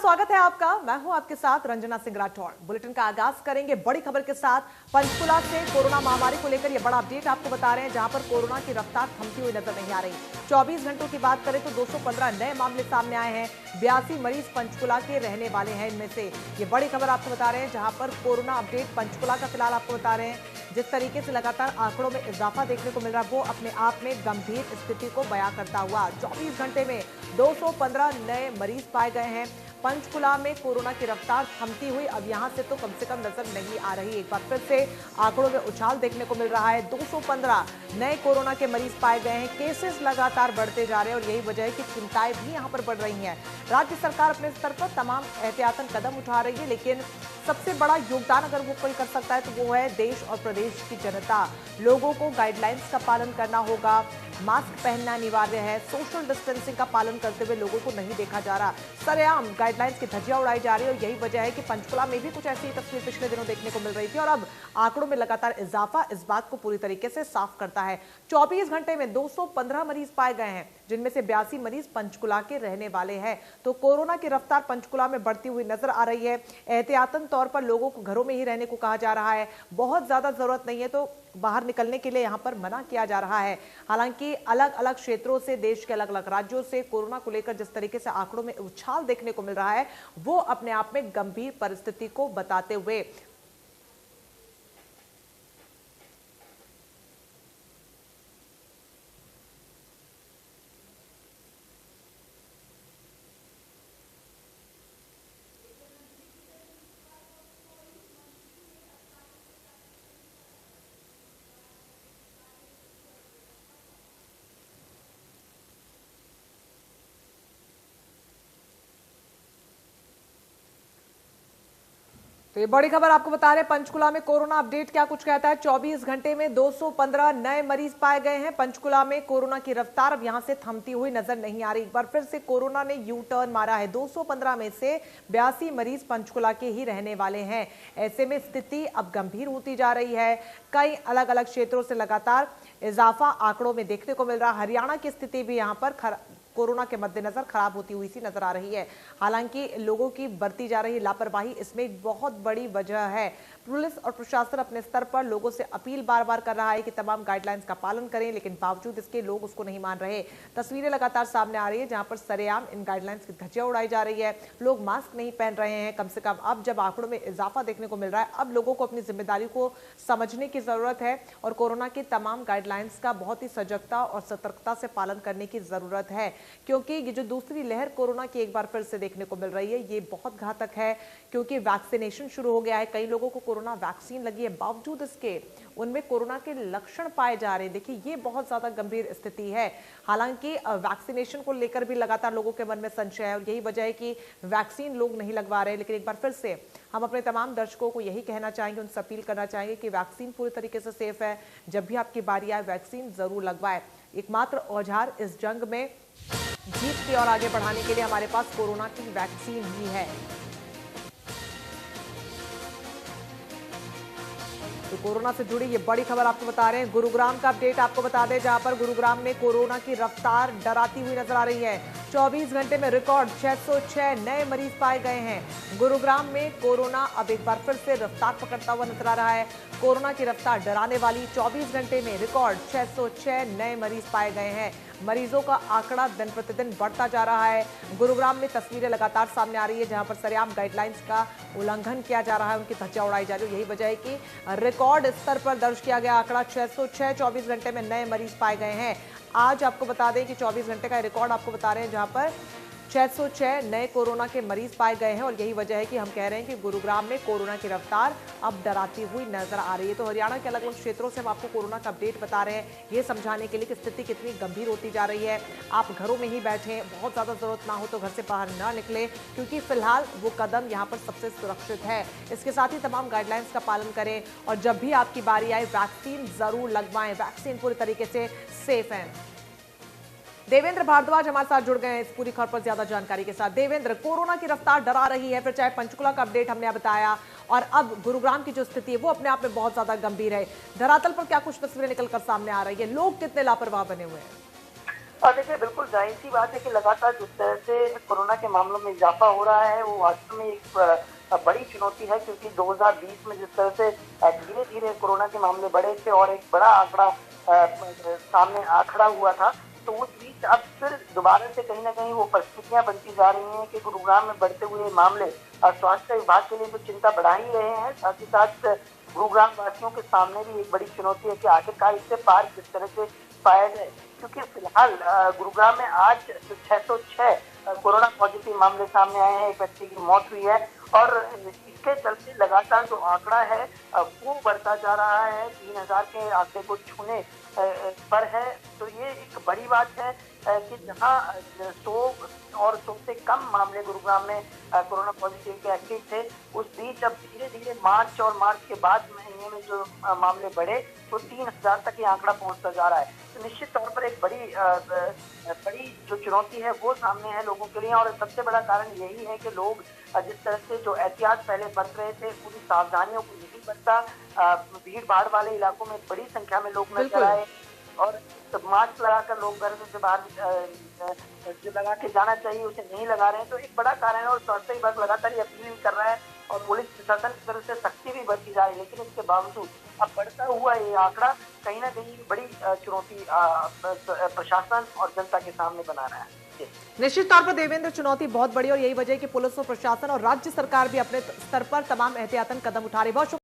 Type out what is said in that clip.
स्वागत है आपका। मैं हूं आपके साथ रंजना सिंह राठौड़। बुलेटिन का आगाज करेंगे बड़ी खबर के साथ। पंचकुला से कोरोना महामारी को लेकर यह बड़ा अपडेट आपको बता रहे हैं, जहां पर कोरोना की रफ्तार थमती हुई नजर नहीं आ रही। 24 घंटों की बात करें तो 215 नए मामले सामने आए हैं। 82 मरीज पंचकुला के रहने वाले हैं। इनमें से ये बड़ी खबर आपको बता रहे हैं, जहां पर कोरोना अपडेट पंचकुला का फिलहाल आपको बता रहे हैं। जिस तरीके से लगातार आंकड़ों में इजाफा देखने को मिल रहा है, वो अपने आप में गंभीर स्थिति को बयां करता हुआ 24 घंटे में 215 नए मरीज पाए गए हैं। पंचकुला में कोरोना की रफ्तार थमती हुई अब यहां से तो कम से कम नजर नहीं आ रही। एक बार फिर से आंकड़ों में उछाल देखने को मिल रहा है। 215 नए कोरोना के मरीज पाए गए हैं। केसेस लगातार बढ़ते जा रहे हैं और यही वजह है कि चिंताएं भी यहां पर बढ़ रही हैं। राज्य सरकार अपने स्तर पर तमाम एहतियातन कदम उठा रही है, लेकिन सबसे बड़ा योगदान अगर वो कोई कर सकता है तो वो है देश और प्रदेश की जनता। लोगों को गाइडलाइंस का पालन करना होगा, मास्क पहनना अनिवार्य है, सोशल डिस्टेंसिंग का पालन करते हुए लोगों को नहीं देखा जा रहा। सरेआम गाइडलाइंस की धज्जियां उड़ाई जा रही है और यही वजह है कि पंचकुला में भी कुछ ऐसी ही तस्वीर पिछले दिनों देखने को मिल रही थी और अब आंकड़ों में लगातार इजाफा इस बात को पूरी तरीके से साफ करता है। 24 घंटे में 215 मरीज पाए गए हैं, जिनमें से 82 मरीज पंचकुला के रहने वाले हैं। तो कोरोना की रफ्तार पंचकुला में बढ़ती हुई नजर आ रही है। एहतियातन तौर पर लोगों को घरों में ही रहने को कहा जा रहा है। बहुत ज्यादा जरूरत नहीं है तो बाहर निकलने के लिए यहां पर मना किया जा रहा है। हालांकि अलग अलग क्षेत्रों से, देश के अलग अलग राज्यों से कोरोना को लेकर जिस तरीके से आंकड़ों में उछाल देखने को मिल रहा है, वो अपने आप में गंभीर परिस्थिति को बताते हुए तो ये बड़ी खबर आपको बता रहे हैं। पंचकुला में कोरोना अपडेट क्या कुछ कहता है। 24 घंटे में 215 नए मरीज पाए गए हैं। पंचकुला में कोरोना की रफ्तार अब यहां से थमती हुई नजर नहीं आ रही। एक बार फिर से कोरोना ने यू टर्न मारा है। 215 में से 82 मरीज पंचकुला के ही रहने वाले हैं। ऐसे में स्थिति अब गंभीर होती जा रही है। कई अलग अलग क्षेत्रों से लगातार इजाफा आंकड़ों में देखने को मिल रहा है। हरियाणा की स्थिति भी यहां पर कोरोना के मद्देनजर खराब होती हुई सी नजर आ रही है। हालांकि लोगों की बरती जा रही लापरवाही इसमें एक बहुत बड़ी वजह है। पुलिस और प्रशासन अपने स्तर पर लोगों से अपील बार बार कर रहा है कि तमाम गाइडलाइंस का पालन करें, लेकिन बावजूद इसके लोग उसको नहीं मान रहे। तस्वीरें लगातार सामने आ रही है, जहां पर सरेआम इन गाइडलाइंस की धज्जियां उड़ाई जा रही है। लोग मास्क नहीं पहन रहे हैं। कम से कम अब जब आंकड़ों में इजाफा देखने को मिल रहा है, अब लोगों को अपनी जिम्मेदारी को समझने की जरूरत है और कोरोना की तमाम गाइडलाइंस का बहुत ही सजगता और सतर्कता से पालन करने की जरूरत है, क्योंकि ये जो दूसरी लहर कोरोना की एक बार फिर से देखने को मिल रही है, ये बहुत घातक है। क्योंकि वैक्सीनेशन शुरू हो गया है, कई लोगों को कोरोना वैक्सीन लगी है, बावजूद इसके उनमें कोरोना के लक्षण पाए जा रहे हैं। देखिए, ये बहुत ज्यादा गंभीर स्थिति है। हालांकि वैक्सीनेशन को लेकर भी लगातार लोगों के मन में संशय है और यही वजह है कि वैक्सीन लोग नहीं लगवा रहे। लेकिन एक बार फिर से हम अपने तमाम दर्शकों को यही कहना चाहेंगे, उनसे अपील करना चाहेंगे कि वैक्सीन पूरी तरीके से सेफ है। जब भी आपकी बारी आए, वैक्सीन जरूर लगवाए। एकमात्र औजार इस जंग में जीत की ओर आगे बढ़ाने के लिए हमारे पास कोरोना की वैक्सीन ही है। तो कोरोना से जुड़ी ये बड़ी खबर आपको बता रहे हैं। गुरुग्राम का अपडेट आपको बता दें, जहां पर गुरुग्राम में कोरोना की रफ्तार डराती हुई नजर आ रही है। 24 घंटे में रिकॉर्ड 606 नए मरीज पाए गए हैं। गुरुग्राम में कोरोना अब एक बार फिर से रफ्तार पकड़ता हुआ नजर आ रहा है। कोरोना की रफ्तार डराने वाली 24 घंटे में रिकॉर्ड 606 नए मरीज पाए गए हैं। मरीजों का आंकड़ा दिन प्रतिदिन बढ़ता जा रहा है। गुरुग्राम में तस्वीरें लगातार सामने आ रही है, जहां पर सरेआम गाइडलाइंस का उल्लंघन किया जा रहा है, उनकी धज्जियां उड़ाई जा रही है। यही वजह है कि रिकॉर्ड स्तर पर दर्ज किया गया आंकड़ा 606 24 घंटे में नए मरीज पाए गए हैं। आज आपको बता दें कि 24 घंटे का रिकॉर्ड आपको बता रहे हैं, जहां पर 606 नए कोरोना के मरीज पाए गए हैं और यही वजह है कि हम कह रहे हैं कि गुरुग्राम में कोरोना की रफ्तार अब डराती हुई नजर आ रही है। तो हरियाणा के अलग अलग क्षेत्रों से हम आपको कोरोना का अपडेट बता रहे हैं, ये समझाने के लिए कि स्थिति कितनी गंभीर होती जा रही है। आप घरों में ही बैठें, बहुत ज्यादा जरूरत ना हो तो घर से बाहर ना निकले, क्योंकि फिलहाल वो कदम यहाँ पर सबसे सुरक्षित है। इसके साथ ही तमाम गाइडलाइंस का पालन करें और जब भी आपकी बारी आए, वैक्सीन जरूर लगवाएं। वैक्सीन पूरी तरीके से सेफ है। देवेंद्र भारद्वाज हमारे साथ जुड़ गए हैं इस पूरी खबर पर ज्यादा जानकारी के साथ। देवेंद्र, कोरोना की रफ्तार डरा रही है, फिर चाहे पंचकुला का अपडेट हमने बताया और अब गुरुग्राम की जो स्थिति है वो अपने आप में बहुत ज्यादा गंभीर है। धरातल पर क्या कुछ तस्वीरें निकलकर सामने आ रही है, लोग कितने लापरवाह बने हुए हैं? और देखिए, बिल्कुल जाहिर सी बात है कि लगातार जिस तरह से कोरोना के मामलों में इजाफा हो रहा है, वो वास्तव में एक बड़ी चुनौती है, क्योंकि 2020 में जिस तरह से धीरे-धीरे कोरोना के मामले बढ़े थे और एक बड़ा आंकड़ा सामने आ खड़ा हुआ था, तो उस बीच अब फिर दोबारा से कहीं न कहीं वो परिस्थितियाँ बनती जा रही हैं कि गुरुग्राम में बढ़ते हुए मामले स्वास्थ्य विभाग के लिए तो चिंता बढ़ा ही रहे हैं, साथ ही साथ गुरुग्राम वासियों के सामने भी एक बड़ी चुनौती है कि आखिरकार इससे पार किस तरह से पाया जाए। क्योंकि फिलहाल गुरुग्राम में आज 606 कोरोना पॉजिटिव मामले सामने आए हैं, एक व्यक्ति की मौत हुई है और इसके चलते लगातार जो आंकड़ा है वो बढ़ता जा रहा है, 3000 के आंकड़े को छूने पर है। तो ये एक बड़ी बात है कि जहां 100 और 100 से कम मामले गुरुग्राम में कोरोना पॉजिटिव के एक्टिव थे, उस बीच अब धीरे-धीरे मार्च और मार्च के बाद महीने में जो मामले बढ़े, तो 3000 तक ये आंकड़ा पहुंचता जा रहा है। तो निश्चित तौर पर एक बड़ी जो चुनौती है वो सामने है लोगों के लिए, और सबसे बड़ा कारण यही है कि लोग जिस तरह से जो एहतियात पहले बरत रहे थे, पूरी सावधानियों को नहीं बरता। भीड़-भाड़ वाले इलाकों में बड़ी संख्या में लोग नजर आए और तो मास्क लगाकर लोग घर से बाहर जो लगा के जाना चाहिए उसे नहीं लगा रहे हैं, तो एक बड़ा कारण है। और स्वास्थ्य विभाग लगातार ये अपील भी कर रहा है और पुलिस प्रशासन की तरफ से सख्ती भी बरती जा रही है, लेकिन इसके बावजूद अब बढ़ता हुआ ये आंकड़ा कहीं ना कहीं बड़ी चुनौती प्रशासन और जनता के सामने बना रहा है। निश्चित तौर पर देवेंद्र, चुनौती बहुत बड़ी और यही वजह है कि पुलिस और प्रशासन और राज्य सरकार भी अपने स्तर पर तमाम एहतियातन कदम उठा रही है। बहुत